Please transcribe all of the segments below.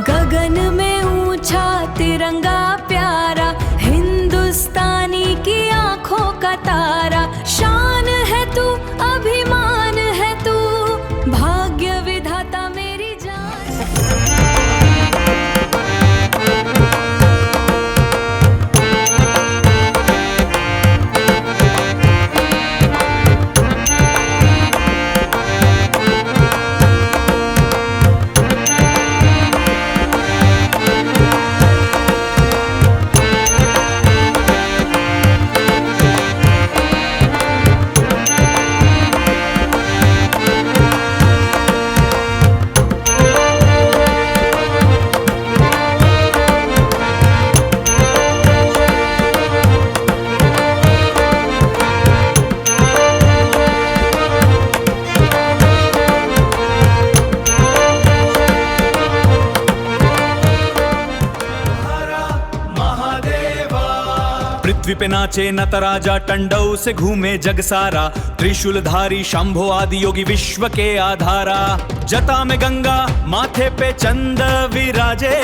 गगन में ऊंचा तिरंगा प्यारा, हिंदुस्तानी की आंखों का तारा। शान है तू, अभिमान है तू, भाग्य विधाता मेरी जान। पृथ्वी पे नाचे नटराजा, टंडौ से घूमे जग सारा। त्रिशूलधारी शंभो आदि योगी विश्व के आधारा। जटा में गंगा, माथे पे चंद विराजे।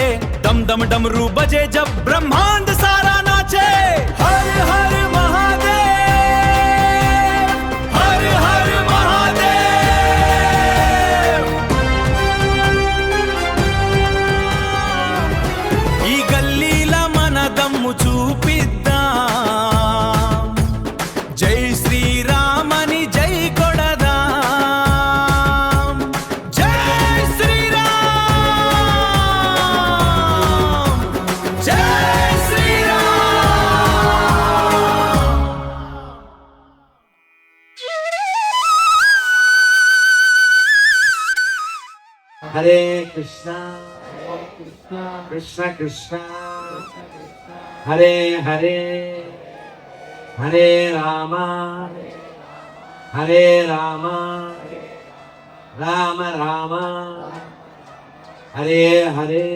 दम दम डमरू बजे जब ब्रह्मांड सारा नाचे। हर हर महादेव, हर हर महादेव। ఈ గల్లీల మన దమ్ము చూపిద్దాం। జై శ్రీరామని జై కొడదాం। జై శ్రీరామ్, జై శ్రీరామ్। హరే కృష్ణ కృష్ణ కృష్ణ హరే హరే, హరే రామ హరే రామ, రామ రామ హరే హరే।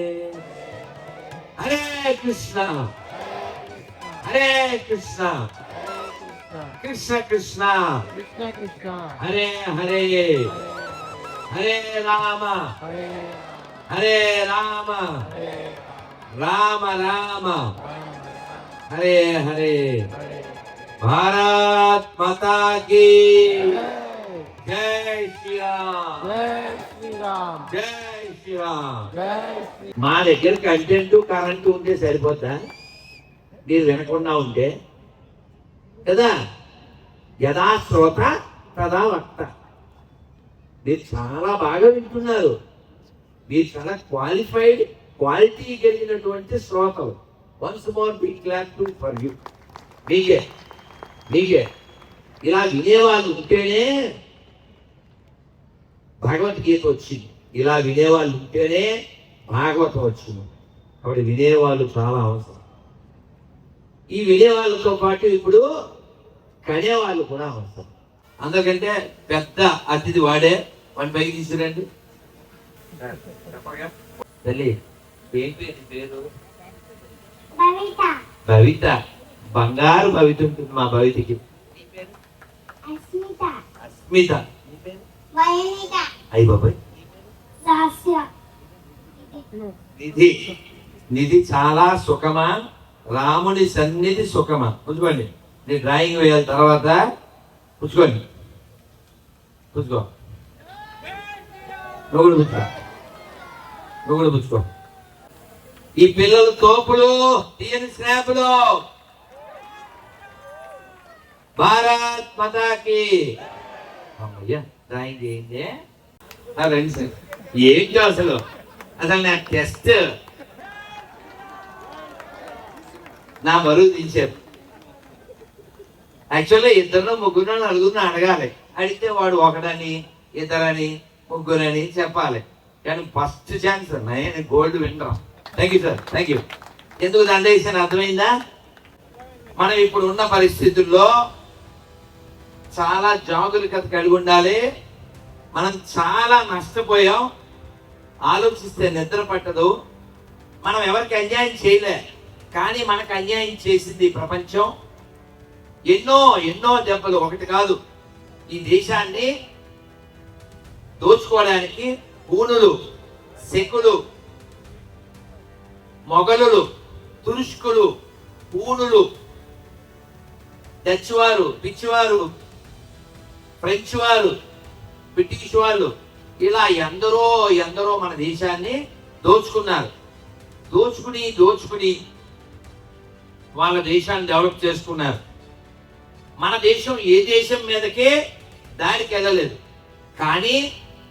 హరే కృష్ణ హరే కృష్ణ కృష్ణ కృష్ణ హరే హరే, హరే రామ హరే రామ, రామ రామ హరే హరే। భారత్ మాతా కీ జై శ్రీరామ్, జై శ్రీరామ్। మా దగ్గర కంటెంట్ కరెంట్ ఉంటే సరిపోద్దా? మీరు వినకుండా ఉంటే కదా? యథా శ్రోత తదా వక్త। మీరు చాలా బాగా వింటున్నారు, మీరు చాలా క్వాలిఫైడ్, క్వాలిటీ కలిగినటువంటి శ్రోతలు। Once more big clap to for you. మీకే మీకే ఇలా వినేవాళ్ళు ఉంటేనే భగవద్గీత వచ్చింది, ఇలా వినేవాళ్ళు ఉంటేనే భాగవతం వచ్చింది। కాబట్టి వినేవాళ్ళు చాలా అవసరం। ఈ వినేవాళ్ళతో పాటు ఇప్పుడు కనేవాళ్ళు కూడా అవసరం। అందుకంటే పెద్ద అతిథి వాడే, మన పైకి తీసుకురండి తల్లి। ఏంటి పేరు? భవిత। బంగారు భవిత ఉంటుంది మా భవితకి। అస్మిత। అయ్యి బాబాయ్ నిధి। నిధి చాలా సుఖమా? రాముని సన్నిధి సుఖమా? పుచ్చుకోండి, నేను డ్రాయింగ్ వేయాలి తర్వాత పుచ్చుకోండి, పుచ్చుకో, నువ్వు కూడా పుచ్చుకో, నువ్వు కూడా పుచ్చుకో। ఈ పిల్లలు తోపులు, తీయని స్నాపులు। భారత్ మాతాకి। అమ్మయ్యా డ్రాయింగ్ చేయండి రండి సార్। ఏంటో అసలు అసలు నా టెస్ట్ నా బరువు తీశారు। యాక్చువల్గా ఇద్దరు ముగ్గురు నలుగురిని అడగాలి, అడిగితే వాడు ఒకడని ఇద్దరని ముగ్గురని చెప్పాలి। కానీ ఫస్ట్ ఛాన్స్ నేను gold winner. Thank you sir, thank you. ఎందుకు దండ వేసాను అర్థమైందా? మనం ఇప్పుడు ఉన్న పరిస్థితుల్లో చాలా జాగ్రత్త కలిగి ఉండాలి. మనం చాలా నష్టపోయాం. ఆలోచిస్తే నిద్ర పట్టదు. మనం ఎవరికి అన్యాయం చేయలే, కానీ మనకు అన్యాయం చేసింది ఈ ప్రపంచం. ఎన్నో ఎన్నో దెబ్బలు, ఒకటి కాదు. ఈ దేశాన్ని దోచుకోవడానికి పూనులు, శకులు, మొఘలులు, తురుష్కులు, పూనులు, డచ్ వారు, పిచ్చివారు, ఫ్రెంచ్ వారు, బ్రిటిష్ వాళ్ళు, ఇలా ఎందరో ఎందరో మన దేశాన్ని దోచుకున్నారు. దోచుకుని వాళ్ళ దేశాన్ని డెవలప్ చేసుకున్నారు. మన దేశం ఏ దేశం మీదకే దాడికి వెళ్ళలేదు, కానీ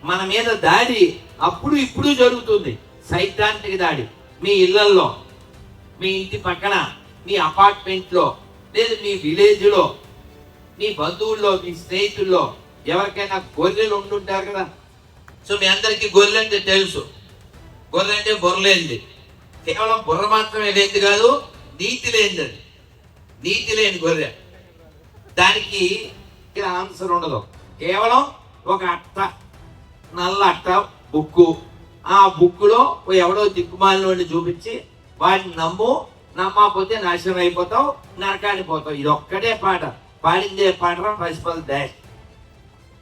మన మీద దాడి అప్పుడు ఇప్పుడు జరుగుతుంది. సైద్ధాంతిక దాడి మీ ఇళ్లల్లో, మీ ఇంటి పక్కన, మీ అపార్ట్మెంట్లో, లేదు మీ విలేజ్లో, మీ బంధువుల్లో, మీ స్నేహితుల్లో ఎవరికైనా గొర్రెలు ఉంటుంటారు కదా. సో మీ అందరికీ గొర్రెలు అంటే తెలుసు. గొర్రె అంటే బుర్రలేనిది, కేవలం బుర్ర మాత్రమే లేనిది కాదు, నీతి లేనిది. అది నీతి లేని గొర్రె. దానికి ఆన్సర్ ఉండదు. కేవలం ఒక అట్ట, నల్ల అట్ట, బుక్కు. ఆ బుక్కులో ఎవడో దిక్కుమాలినోడిని చూపించి వాడిని నమ్మకపోతే నాశనం అయిపోతావు, నరకాన్ని పోతావు. ఇది ఒక్కటే పాట పాడిందే పాట పసిపల్ డాష్.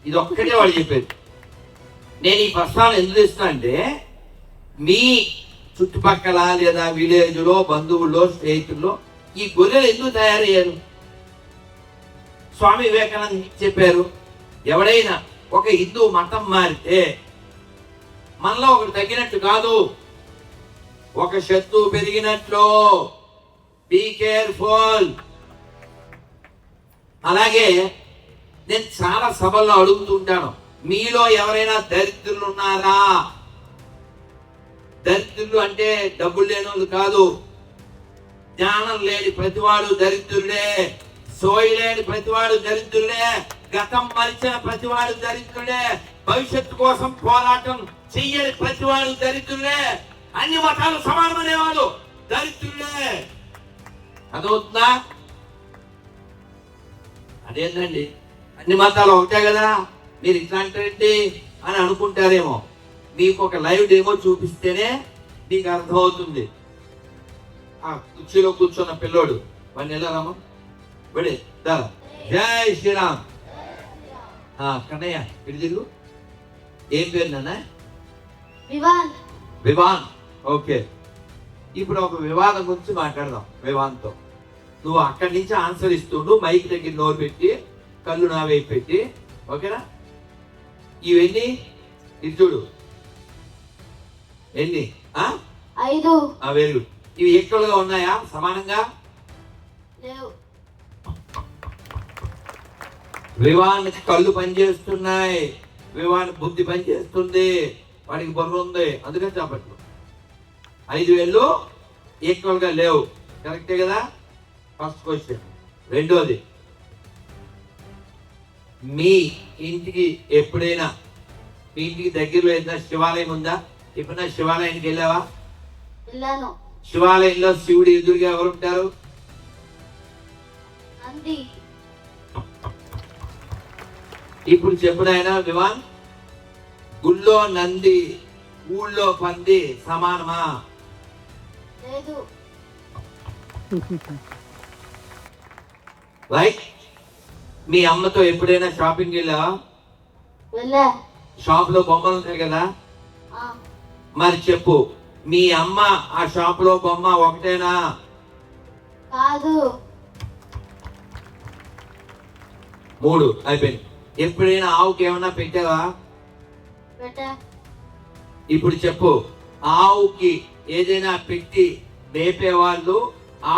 ఇది ఒక్కటే వాడు చెప్పేది. నేను ఈ ప్రస్తావన ఎందుకు ఇస్తున్నా అంటే, మీ చుట్టుపక్కల లేదా విలేజ్లో, బంధువుల్లో, స్నేహితుల్లో ఈ గొర్రెలు ఎందుకు తయారయ్యారు? స్వామి వివేకానంద చెప్పారు, ఎవడైనా ఒక హిందూ మతం మారితే మనలో ఒకటి తగ్గినట్టు కాదు, ఒక శత్రువు పెరిగినట్లు. Be careful. అలాగే నేను చాలా సభల్లో అడుగుతుంటాను, మీలో ఎవరైనా దరిద్రులు ఉన్నారా? దరిద్రులు అంటే డబ్బులు లేని వాళ్ళు కాదు. జ్ఞానం లేని ప్రతివాడు దరిద్రుడే, సోయి లేని ప్రతివాడు దరిద్రుడే, గతం మరిచిన ప్రతివాడు దరిద్రుడే, భవిష్యత్తు కోసం పోరాటం చెయ్యని ప్రతివాడు దరిద్రుడే, అన్ని మతాలు సమానమనేవాడు దరిద్రుడే. అదవుతుందా? అదేంటండి, అన్ని మతాలు ఒకటే కదా, మీరు ఇట్లాంటి అని అనుకుంటారేమో. మీకు ఒక లైవ్ డెమో చూపిస్తేనే మీకు అర్థమవుతుంది. ఆ కుర్చీలో కూర్చున్న పిల్లోడు వాడిని వెళ్ళారమ్మా, బడి జై శ్రీరామ్. కన్నయ్య ఇటు తిరుగు. ఏం పేరు నాన్న? వివాన్. ఓకే, ఇప్పుడు ఒక వివాదం గురించి మాట్లాడదాం. వివాన్తో నువ్వు అక్కడి నుంచి ఆన్సర్ ఇస్తుండు, మైక్ దగ్గర నోరు పెట్టి, కళ్ళు నా వైపు పెట్టి, ఓకేనా? ఇవన్నీ ఇది చూడు, ఎన్ని? 5. Very good. ఇవి ఈక్వల్ గా ఉన్నాయా? సమానంగా? వివాన్ కళ్ళు పనిచేస్తున్నాయి, వివాన్ బుద్ధి పనిచేస్తుంది, వాడికి బుర్ర ఉంది, అందుకని చెప్పట్లు. 5 వేళ్ళు ఈక్వల్ గా లేవు. కరెక్టే కదా? First question. రెండోది, మీ ఇంటికి ఎప్పుడైనా, మీ ఇంటికి దగ్గరలో ఏదైనా శివాలయం ఉందా? ఎప్పుడైనా శివాలయానికి వెళ్ళావా? వెళ్ళాను. శివాలయంలో శివుడు ఎదురుగా ఎవరు ఉంటారు? నంది. ఇప్పుడు చెప్పు నాయన వివాన్, గుళ్ళో నంది, ఊళ్ళో పంది సమానమా? లేదు. రైట్. మీ అమ్మతో ఎప్పుడైనా షాపింగ్ వెళ్ళావా? వెళ్ళా. షాప్ లో బొమ్మలు ఉంటాయి కదా, మరి చెప్పు, మీ అమ్మ ఆ షాప్ లో బొమ్మ ఒకటేనా? కాదు. 3 అయిపోయింది. ఎప్పుడైనా ఆవుకి ఏమన్నా పెట్టావా? పెట్టా. ఇప్పుడు చెప్పు, ఆవుకి ఏదైనా పెట్టి మేపేవాళ్ళు,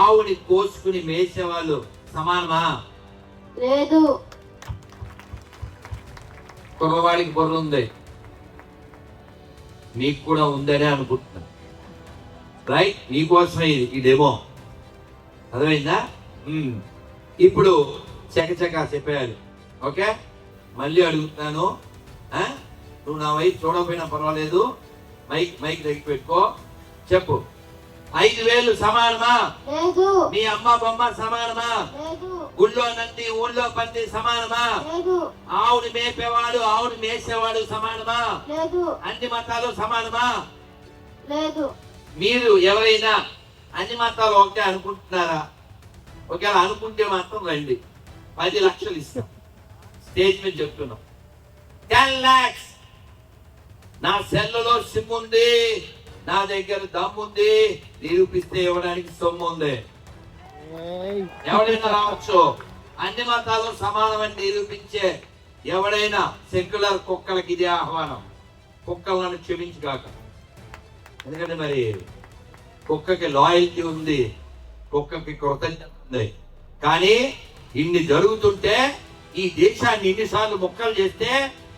ఆవుని కోసుకుని మేసేవాళ్ళు సమానమా? లేదు. కుర్రవాడికి బుర్ర ఉంది, నీకు కూడా ఉందనే అనుకుంటున్నా. రైట్, నీకోసమే ఈ డెమో. అర్థమైందా? ఇప్పుడు చకచకా చెప్పేయాలి. ఓకే, మళ్ళీ అడుగుతున్నాను, నువ్వు నా వైపు చూడకపోయినా పర్వాలేదు, మైక్ దగ్గర పెట్టుకో. చెప్పు, 5,000 సమానమా? లేదు. మీ అమ్మ బొమ్మ సమానమా? లేదు. గుళ్ళో నంది ఊళ్ళో పంది సమానమా? లేదు. ఆవుని మేపేవాడు ఆవుని మేసేవాడు సమానమా? లేదు. అన్ని మతాలు సమానమా? లేదు. మీరు ఎవరైనా అన్ని మతాలు ఒకటే అనుకుంటున్నారా? ఒకవేళ అనుకుంటే మాత్రం రండి, 10 లక్షలు ఇస్తాం. స్టేజ్ మీద చెప్తున్నాం. 10 lakhs. నా సెల్లులో సిమ్ ఉంది, నా దగ్గర దమ్ముంది, నిరూపిస్తే ఇవ్వడానికి సొమ్ము ఉంది. ఎవడైనా రావచ్చు. అన్ని మతాలు సమానమని నిరూపించే ఎవడైనా సెక్యులర్ కుక్కలకి ఇదే ఆహ్వానం. కుక్కలను క్షమించుగాక. ఎందుకంటే మరి కుక్కకి లాయల్టీ ఉంది, కుక్కకి కృతజ్ఞత ఉంది. కానీ ఇన్ని జరుగుతుంటే ఈ దేశాన్ని ఇన్నిసార్లు ముక్కలు చేస్తే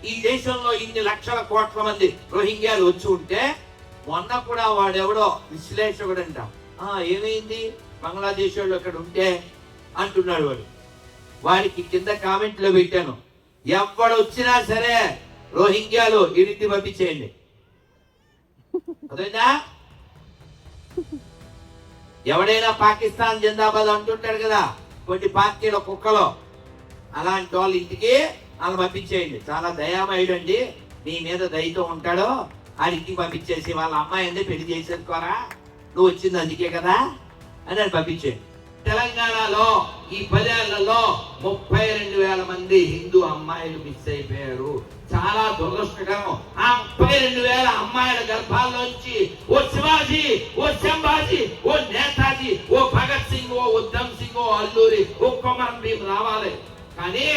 ఈ దేశంలో ఇన్ని లక్షల కోట్ల మంది రోహింగ్యాలు వచ్చి ఉంటే మొన్న కూడా వాడెవడో విశ్లేషకుడంట, ఏమైంది బంగ్లాదేశ్ వాళ్ళు అక్కడ ఉంటే అంటున్నాడు. వాడికి కింద కామెంట్ లో పెట్టాను, ఎవడు వచ్చినా సరే రోహింగ్యాలు ఇంటి పంపించేయండి. అదేనా? ఎవడైనా పాకిస్తాన్ జిందాబాద్ అంటుంటాడు కదా కొన్ని పార్టీల కుక్కలో, అలాంటి వాళ్ళ ఇంటికి వాళ్ళు పంపించేయండి. చాలా దయామయుడు అండి, నీ మీద దయతో ఉంటాడో ఆ ఇంటికి పంపించేసి వాళ్ళ అమ్మాయిని పెళ్లి చేసేసుకోరా, నువ్వు వచ్చింది అందుకే కదా అని అని పంపించేయండి. తెలంగాణలో ఈ 10 ఏళ్లలో 32,000 మంది హిందూ అమ్మాయిలు మిస్ అయిపోయారు. చాలా దురదృష్టకరం. ఆ 32,000 అమ్మాయిల గర్భాల్లోంచి ఓ శివాజీ, ఓ సంభాజీ, ఓ నేతాజీ, ఓ భగత్ సింగ్, ఓ ఉద్ధమ్ సింగ్, ఓ అల్లూరి, ఓ కొమరం భీమ్ రావాలి. కానీ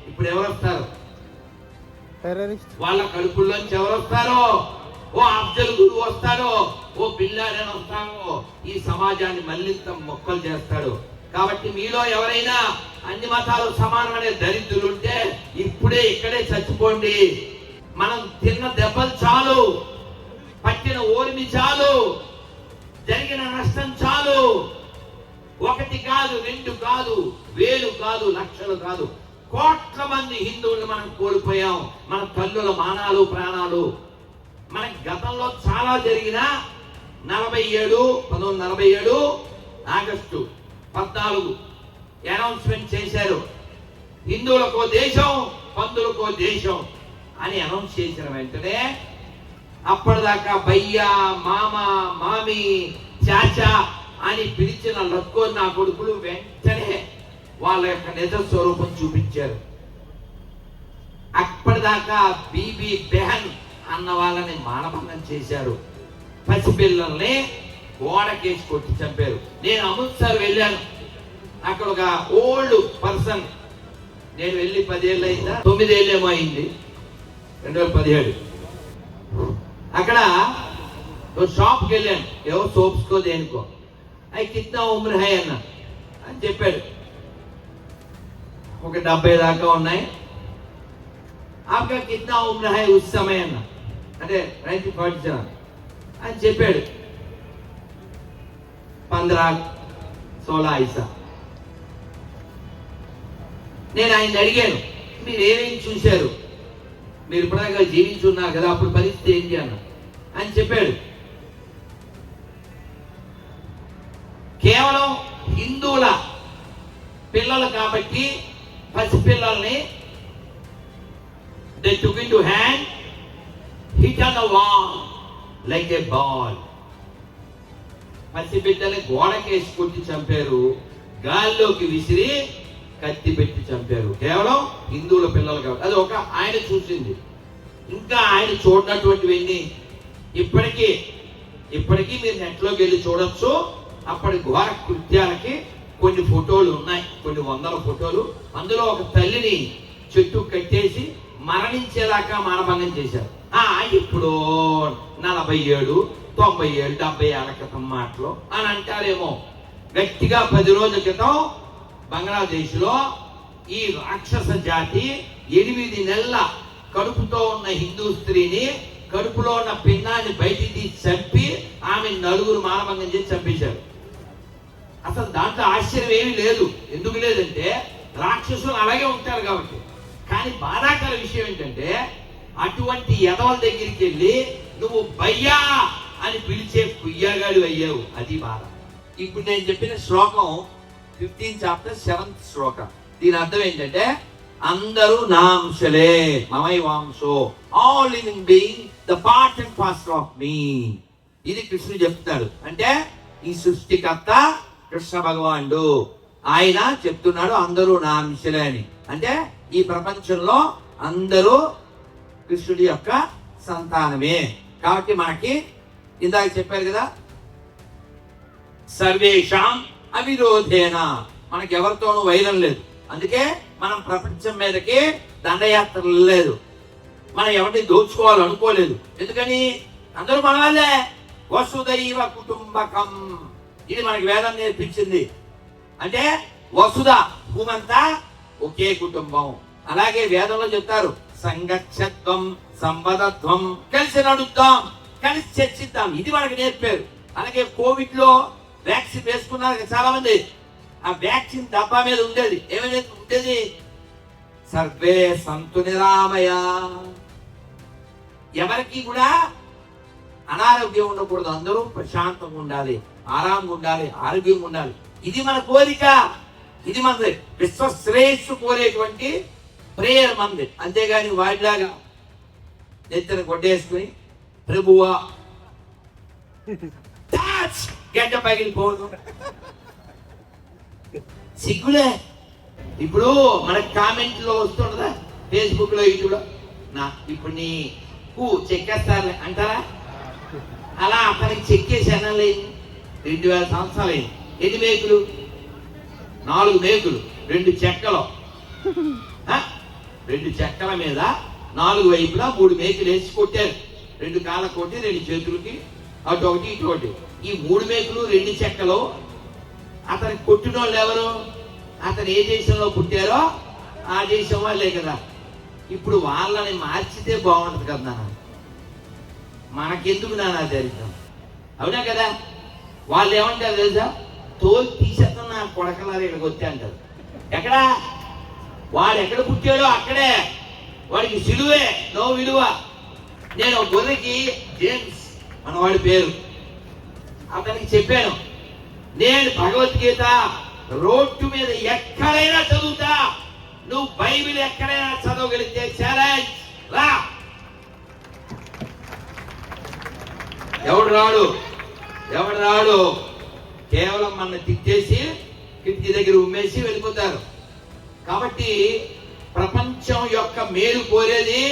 ఇప్పుడు ఎవరు వస్తారు? వాళ్ళ కడుపుల్లోంచి ఎవరు వస్తారో? ఓ అఫ్జల్ గురు వస్తాడో, ఓ బిల్లాడని వస్తాడో ఈ సమాజాన్ని మళ్ళింత మొక్కలు చేస్తాడు. కాబట్టి మీలో ఎవరైనా అన్ని మతాలు సమానమనే దరిద్రులుంటే ఇప్పుడే ఇక్కడే చచ్చిపోండి. మనం తిన్న దెబ్బలు చాలు, పట్టిన ఓర్మి చాలు, జరిగిన నష్టం చాలు. 1 కాదు, 2 కాదు, 1000 కాదు, లక్షలు కాదు, కోట్ల మంది హిందువులు మనం కోల్పోయాం. మన తల్లుల మానాలు ప్రాణాలు. మన గతంలో చాలా జరిగిన 1947 ఆగస్టు 14 అనౌన్స్మెంట్ చేశారు. హిందువులకో దేశం, పందులకో దేశం అని అనౌన్స్ చేసిన వెంటనే అప్పటిదాకా భయ్యా, మామ, మామి, చాచా అని పిలిచిన లక్కో నా కొడుకులు వెంటనే వాళ్ళ యొక్క నిజ స్వరూపం చూపించారు. అప్పటిదాకా బీబీ బెహన్ అన్న వాళ్ళని మానభంగం చేశారు. పసిపిల్లల్ని గోడకేసి కొట్టి చంపారు. నేను అమృత్సర్ వెళ్ళాను. అక్కడ ఒక ఓల్డ్ పర్సన్, నేను వెళ్ళి 10 ఏళ్ళు అయిందా, 9 ఏళ్ళేమో అయింది, 2017. అక్కడ షాప్కి వెళ్ళాను, ఏవో సోప్స్కో దేనికో. అవి కింద ఉమ్ర హై అన్న అని చెప్పాడు. ఒక 70 దాకా ఉన్నాయి. ఆప్కా కిత్నా ఉమ్ర హై ఉస్ సమయ అన్న, అంటే 1947 అని చెప్పాడు. 15-16 ఐసా. నేను ఆయన అడిగాను, మీరు ఏమేమి చూశారు, మీరు ఇప్పటిదాకా జీవించున్నారు కదా, అప్పుడు పరిస్థితి ఏంటి అన్న అని చెప్పాడు. కేవలం హిందువుల పిల్లలు కాబట్టి పసిపిల్లల్ని they took into hand, hit on the wall like a ball. పసిబిడ్డని గోడకేసి కొట్టి చంపారు, గాల్లోకి విసిరి కత్తి పెట్టి చంపారు. కేవలం హిందువుల పిల్లలు కాబట్టి. అది ఒక ఆయన చూసింది. ఇంకా ఆయన చూడనటువంటివన్నీ ఇప్పటికీ మీరు నెట్లోకి వెళ్ళి చూడొచ్చు. అప్పటి ఘోర కృత్యాలకి కొన్ని ఫోటోలు ఉన్నాయి, కొన్ని 100 ఫోటోలు. అందులో ఒక తల్లిని చెట్టు కట్టేసి మరణించేదాకా మానభంగం చేశారు. ఇప్పుడు 47, 97, 70 ఏళ్ల క్రితం మాటలు అని అంటారేమో. గట్టిగా 10 రోజుల క్రితం బంగ్లాదేశ్ లో ఈ రాక్షస జాతి 8 నెలల కడుపుతో ఉన్న హిందూ స్త్రీని, కడుపులో ఉన్న పిండాన్ని బయటికి తీసి చంపి ఆమె 4 మానభంగం చేసి చంపేశారు. అసలు దాంట్లో ఆశ్చర్యం ఏమీ లేదు. ఎందుకు లేదంటే రాక్షసులు అలాగే ఉంటారు కాబట్టి. కానీ బాధాకర విషయం ఏంటంటే అటువంటి ఎదవల దగ్గరికి వెళ్ళి నువ్వు భయ్యా అని పిలిచే కుయ్యగాడు అయ్యావు, అది బాధ. ఇప్పుడు నేను చెప్పిన శ్లోకం 15th chapter 7th శ్లోకం. దీని అర్థం ఏంటంటే అందరూ నా అంశలే, మమై వాంశో, all living being the part and parcel of me. ఇది కృష్ణుడు చెప్తున్నాడు. అంటే ఈ సృష్టికర్త కృష్ణ భగవానుడు, ఆయన చెప్తున్నాడు అందరూ నా అంశలే అని. అంటే ఈ ప్రపంచంలో అందరూ కృష్ణుడి యొక్క సంతానమే. కాబట్టి మనకి ఇందాక చెప్పారు కదా, సర్వేషాం అవిరోధేన, మనకి ఎవరితోనూ వైరం లేదు. అందుకే మనం ప్రపంచం మీదకి దండయాత్రలు లేదు, మనం ఎవరిని దోచుకోవాలనుకోలేదు. ఎందుకని అందరూ మన వాళ్ళే. వసుదైవ కుటుంబకం, ఇది మనకి వేదం నేర్పించింది. అంటే వసుధ, భూమంతా ఒకే కుటుంబం. అలాగే వేదంలో చెప్తారు సంగచ్చత్వం సంవదత్వం, కలిసి నడుద్దాం, కలిసి చర్చిద్దాం, ఇది మనకి నేర్పారు. అలాగే కోవిడ్ లో వ్యాక్సిన్ వేసుకున్నారు చాలా మంది. ఆ వ్యాక్సిన్ డబ్బా మీద ఉండేది ఏమైనా ఉండేది, సర్వే సంతు నిరామయ, ఎవరికి కూడా అనారోగ్యం ఉండకూడదు, అందరూ ప్రశాంతంగా ఉండాలి, ఆరాంగా ఉండాలి, ఆరోగ్యంగా ఉండాలి. ఇది మన కోరిక, ఇది మనది విశ్వశ్రేయస్సు కోరేటువంటి ప్రేయర్ మనది. అంతేగాని వాడిలాగా నెత్తిన కొట్టేసుకుని ప్రభువా గడ్డ పగిలిపోదు, సిగ్గులే. ఇప్పుడు మన కామెంట్ లో వస్తుండదా ఫేస్బుక్ లో, యూట్యూబ్ లో, నా ఇప్పుడు నీకు చెక్కేస్తారు అంటారా? అలా అతనికి చెక్కేసి అనలేదు. 2000 సంవత్సరాలు అయింది. ఎన్ని మేకులు? 4 మేకులు, 2 చెక్కలు, 2 చెక్కల మీద 4 వైపులా 3 మేకులు వేసి కొట్టారు. 2 కాళ్ళ కొట్టి 2 చేతులకి అటు ఒకటి ఇటు ఒకటి. ఈ 3 మేకులు 2 చెక్కలు అతనికి కొట్టిన వాళ్ళు ఎవరు? అతను ఏ దేశంలో పుట్టారో ఆ దేశం వాళ్ళే కదా. ఇప్పుడు వాళ్ళని మార్చితే బాగుంటుంది కదా నాన్న, మనకెందుకు నాన్న దరిద్రం, అవునా కదా? వాళ్ళు ఏమంటారు తెలుసా, తోలు తీసేస్తాం నా కొడకలారు ఇక్కడికి వచ్చి అంటారు. ఎక్కడ వాడు ఎక్కడ పుట్టాడో అక్కడే వాడికి సిలువే, నో విలువ. నేను గొర్రెకి జేమ్స్ మనవాడి పేరు, అతనికి చెప్పాను, నేను భగవద్గీత రోడ్డు మీద ఎక్కడైనా చదువుతా, నువ్వు బైబిల్ ఎక్కడైనా చదవగలిగితే ఛాలెంజ్ రా. ఎవడు రాడు, కేవలం మన తిట్టేసి కిటికీ దగ్గర ఉమ్మేసి వెళ్ళిపోతారు. కాబట్టి ప్రపంచం యొక్క మేలు కోరేది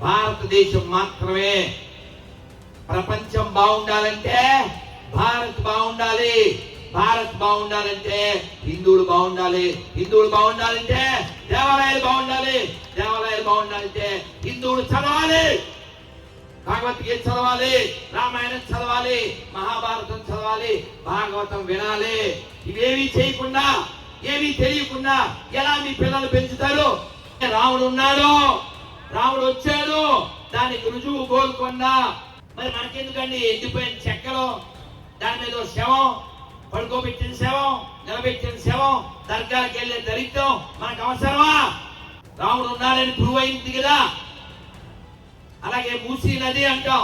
భారతదేశం మాత్రమే. ప్రపంచం బాగుండాలంటే భారత్ బాగుండాలి, భారత్ బాగుండాలంటే హిందువులు బాగుండాలి, హిందువులు బాగుండాలంటే దేవాలయాలు బాగుండాలి, దేవాలయాలు బాగుండాలంటే హిందువులు చదవాలి, భగవద్గీత చదవాలి, రామాయణం చదవాలి, మహాభారతం చదవాలి, భాగవతం వినాలి. ఇవేమీ చేయకుండా, ఏమీ తెలియకుండా ఎలా మీ పిల్లలు పెంచుతారు? రాముడు ఉన్నాడు, రాముడు వచ్చాడు, దానికి రుజువు గోల్కొండ. మరి మనకెందుకండి ఎండిపోయిన చెక్కలు, దాని మీద శవం, పడుకోబెట్టిన శవం, నిలబెట్టిన శవం, దర్గాకి వెళ్ళే దరిద్రం మనకు అవసరమా? రాముడు ఉన్నాడని ప్రూవ్ అయింది కదా. అలాగే మూసీ నది అంటాం,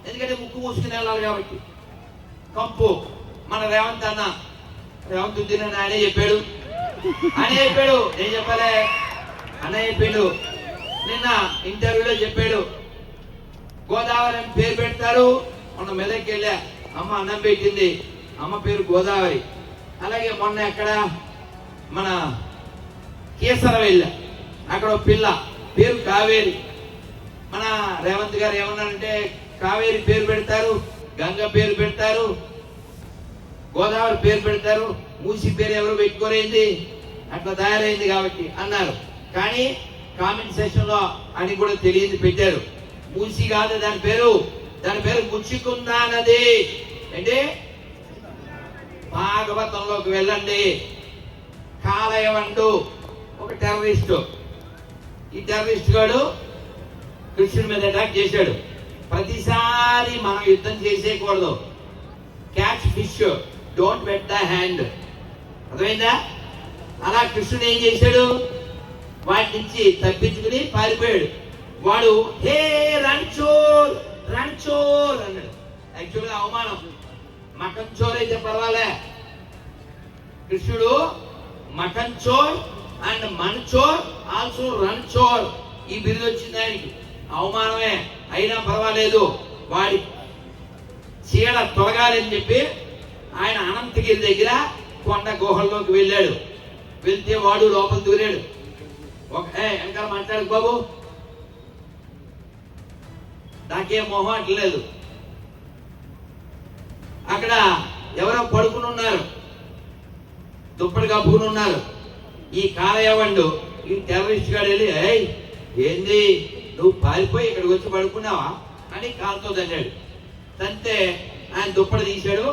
ఎందుకంటే ముక్కు మూసుకుని వెళ్ళాలి కాబట్టి. కంపు మన రేవంత్ అన్న, రేవంత్ ఉద్దిన్ ఆయనే చెప్పాడు, నేను చెప్పలే, అన్న చెప్పాడు, నిన్న ఇంటర్వ్యూలో చెప్పాడు. గోదావరి అని పేరు పెడతారు. మొన్న మెదక్కి వెళ్ళా, అమ్మ అన్నం పెట్టింది, అమ్మ పేరు గోదావరి. అలాగే మొన్న ఎక్కడ మన కేసర వెళ్ళా, అక్కడ పిల్ల పేరు కావేరి. మన రేవంత్ గారు ఏమన్నారంటే కావేరి పేరు పెడతారు, గంగ పేరు పెడతారు, గోదావరి పేరు పెడతారు, మూసి పేరు ఎవరు పెట్టుకోరేంది, అట్లా తయారైంది కాబట్టి అన్నారు. కానీ కామెంట్ సెక్షన్ లో అని కూడా తెలియదు పెట్టారు. మూసి కాదు దాని పేరు ముచ్చుకుందా నది. అంటే భాగవతంలోకి వెళ్ళండి, కాలయవండు ఒక టెర్రరిస్టు. ఈ టెర్రరిస్ట్ గాడు కృష్ణుడి మీద అటాక్ చేశాడు. ప్రతిసారి మనం యుద్ధం చేసేయకూడదు. Catch fish, don't wet the hand. అర్థమైందా? అలా కృష్ణుడు ఏం చేశాడు, వాటి నుంచి తప్పించుకుని పారిపోయాడు. వాడు హే రణ్చోర్ రణ్చోర్ అన్నాడు. యాక్చువల్గా అవమానం. మటన్ చోర్ అయితే పర్వాలే, కృష్ణుడు mutton Chor and Mann Chor also run చోర్ ఈ బిరుదు వచ్చింది ఆయనకి. అవమానమే అయినా పర్వాలేదు, వాడి చీడ తొలగాలని చెప్పి ఆయన అనంతగిరి దగ్గర కొండ గుహల్లోకి వెళ్ళాడు. వెళ్తే వాడు లోపల దూరాడు. వెనకాల మాట్లాడు బాబు, నాకేం మొహం అట్లేదు. అక్కడ ఎవరో పడుకుని ఉన్నారు, దుప్పటి కప్పుకుని ఉన్నారు. ఈ కాలయవండు ఈ టెర్రరిస్ట్ గారు వెళ్ళి, ఏంది నువ్వు పారిపోయి ఇక్కడికి వచ్చి పడుకున్నావా అని కాలుతో తన్నాడు. తంతే ఆయన దుప్పటి తీశాడు,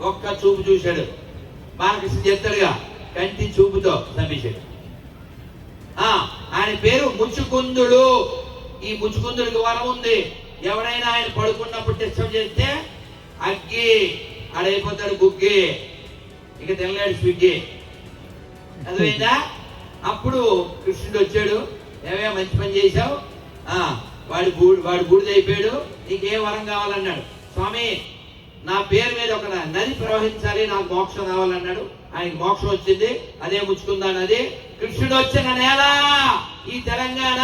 ఒక్క చూపు చూశాడు. బాలకృష్ణ చెప్తాడుగా, కంటి చూపుతో చంపేశాడు. ఆయన పేరు ముచ్చుకుందుడు. ఈ ముచ్చుకుందుడికి వరం ఉంది, ఎవడైనా ఆయన పడుకున్నప్పుడు డిస్టర్బ్ చేస్తే అగ్గి ఆడైపోతాడు, గుగ్గి, ఇక తినలేడు స్విగ్గి. అర్థమైందా? అప్పుడు కృష్ణుడు వచ్చాడు, ఏమే మంచి పని చేశావు, వాడు బూడిద అయిపోయాడు, నీకేం వరం కావాలన్నాడు. స్వామి నా పేరు మీద ఒక నది ప్రవహించాలి, నాకు మోక్షం కావాలన్నాడు. ఆయనకి మోక్షం వచ్చింది, అదే ముచ్చుకుందా నది. కృష్ణుడు వచ్చిన నేల ఈ తెలంగాణ,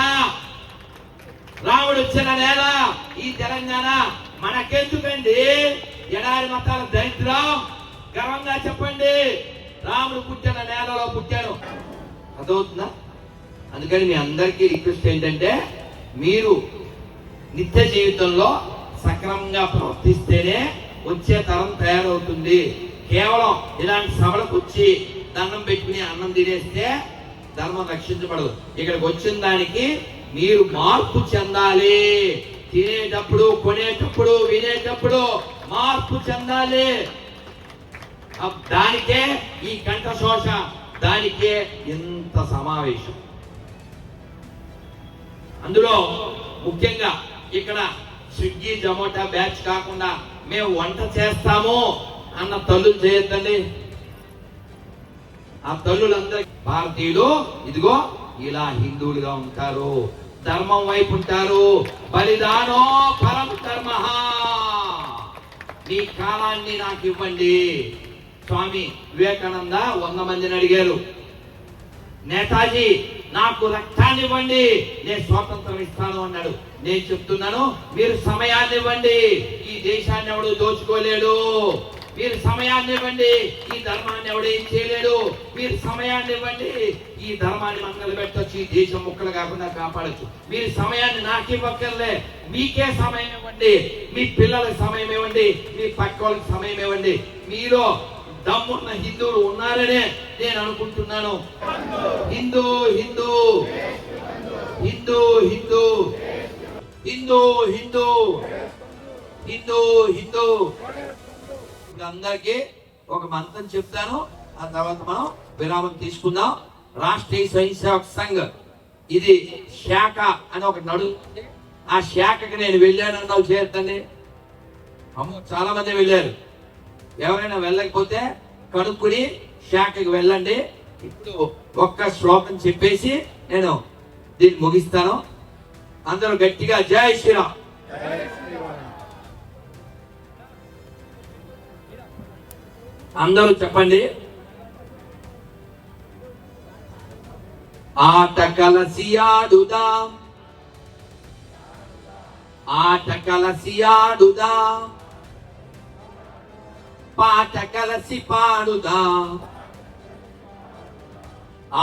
రాముడు వచ్చిన నేల ఈ తెలంగాణ. మనకెందుకండి ఎడారి మతాల దరిద్రం? గర్వంగా చెప్పండి, రాముడు పుట్టిన నేలలో పుట్టాను. అర్థమవుతుందా? అందుకని మీ అందరికీ రిక్వెస్ట్ ఏంటంటే, మీరు నిత్య జీవితంలో సక్రమంగా ప్రవర్తిస్తేనే వచ్చే తరం తయారవుతుంది. కేవలం ఇలాంటి సభలకు వచ్చి దండం పెట్టుకుని అన్నం తినేస్తే ధర్మం రక్షించబడదు. ఇక్కడికి వచ్చిన దానికి మీరు మార్పు చెందాలి. తినేటప్పుడు, కొనేటప్పుడు, వినేటప్పుడు మార్పు చెందాలి. దానికే ఈ కంఠశోష, దానికే ఇంత సమావేశం. అందులో ముఖ్యంగా ఇక్కడ స్విగ్గీ జొమాటో బ్యాచ్ కాకుండా మేము వంట చేస్తాము అన్న తల్లులు చేయొద్దండి. ఆ తల్లులందరూ భారతీయులు ఇదిగో ఇలా హిందువులుగా ఉంటారు, ధర్మం వైపు ఉంటారు. బలిదానో పరం ధర్మ. మీ కాలాన్ని నాకు ఇవ్వండి. స్వామి వివేకానంద 100 మందిని అడిగారు, నేతాజీ నాకు రక్తాన్ని ఇవ్వండి, నేను స్వాతంత్రం ఇస్తాను అన్నాడు. నేను చెప్తున్నాను, మీరు సమయాన్ని ఇవ్వండి, ఈ దేశాన్ని ఎవడు దోచుకోలేడు. మీరు సమయాన్ని ఇవ్వండి, ఈ ధర్మాన్ని ఎవడేం చేయలేడు. మీరు సమయాన్ని ఇవ్వండి, ఈ ధర్మాన్ని మంగళ పెట్టొచ్చు, ఈ దేశం ముక్కలు కాకుండా కాపాడచ్చు. మీరు సమయాన్ని నాకు ఇవ్వక్కర్లే, మీకే సమయం ఇవ్వండి, మీ పిల్లలకు సమయం ఇవ్వండి, మీ పక్క వాళ్ళకి సమయం ఇవ్వండి. మీలో దమ్మున్న హిందువులు ఉన్నారనే నేను అనుకుంటున్నాను. హిందూ హిందూ హిందూ హిందూ హిందూ హిందూ హిందూ హిందూ. అందరికీ ఒక మంత్రం చెప్తాను, ఆ తర్వాత మనం విరామం తీసుకుందాం. రాష్ట్రీయ స్వయం సేవక్ సంఘ్ ఇది శాఖ అని ఒక నడుస్తుంది. ఆ శాఖకి నేను వెళ్ళానన్న వాళ్ళు చేరుతండి. చాలా మంది వెళ్ళారు. ఎవరైనా వెళ్ళకపోతే కనుక్కుని శాఖకి వెళ్ళండి. ఇప్పుడు ఒక్క శ్లోకం చెప్పేసి నేను దీన్ని ముగిస్తాను. అందరూ గట్టిగా జై శ్రీరామ్. అందరూ చెప్పండి. ఆట కలసి ఆడుదాం, ఆట కలసి ఆడుదాం, పాట కలసి పాడుదాం,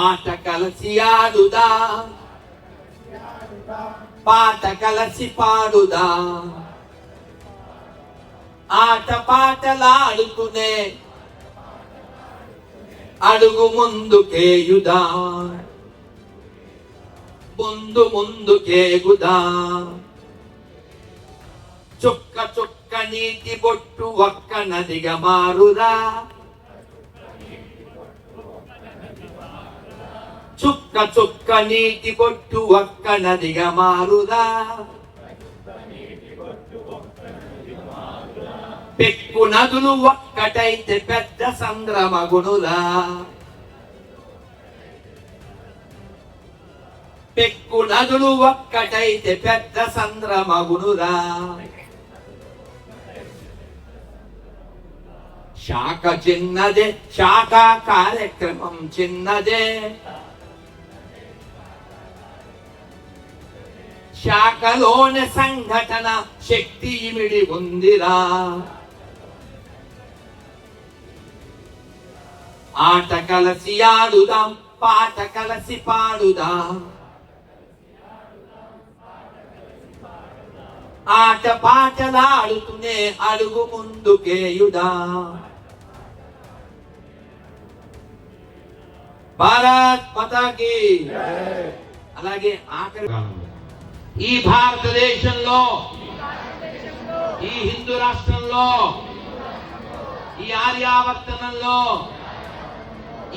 ఆట కలసి ఆడుదాం, పాట కలసి పాడుదాం, ఆట పాటలాడుకునే అడుగు ముందుకేయుదాం, ముందు ముందుకేగుదాం. చుక్క చుక్క నీటి బొట్టు ఒక్క నదిగా మారురా, చుక్క చుక్క నీటి బొట్టు ఒక్క నదిగా మారురా, పెక్కు నదులు ఒక్కటైతే పెద్ద సంద్రమగునురా, పెక్కు నదులు ఒక్కటైతే పెద్ద సంద్రమగునురా. శాఖ చిన్నదే, శాఖా కార్యక్రమం చిన్నదే, శాఖలోని సంఘటన శక్తి ఇమిడి ఉందిరా. ఆట కలసి ఆడుదాం, పాట కలసి పాడుదాం, ఆట పాటలాడుతూనే అడుగు ముందుకేయుదా. భారత్ మాతాకి. అలాగే ఆఖరి ఈ భారతదేశంలో, ఈ హిందూ రాష్ట్రంలో, ఈ ఆర్యావర్తనంలో,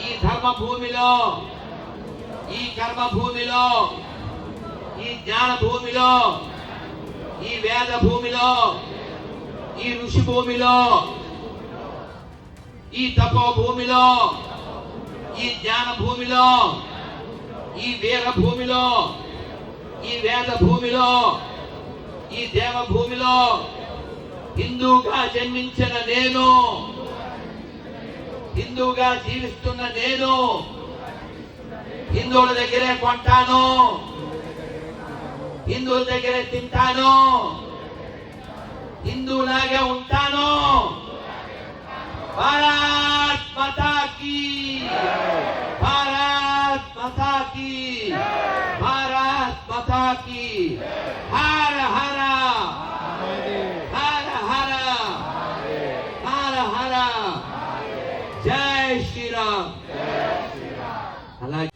ఈ ధర్మ భూమిలో, ఈ కర్మ భూమిలో, ఈ జ్ఞాన భూమిలో, ఈ వేద భూమిలో, ఈ ఋషి భూమిలో, ఈ తపో భూమిలో, ఈ జ్ఞాన భూమిలో, ఈ వీర భూమిలో, ఈ వేద భూమిలో, ఈ దేవ భూమిలో హిందూగా జన్మించిన నేను, హిందూగా జీవిస్తున్న నేను హిందువుల దగ్గరే కొంటాను, హిందువుల దగ్గరే తింటాను, హిందువులాగే ఉంటాను. భారత్ మాతాకి, భారత్ మాతాకి, భారత్ మాతాకి. హర హర హర హర హర హర. జై శ్రీరామ్. అలాగే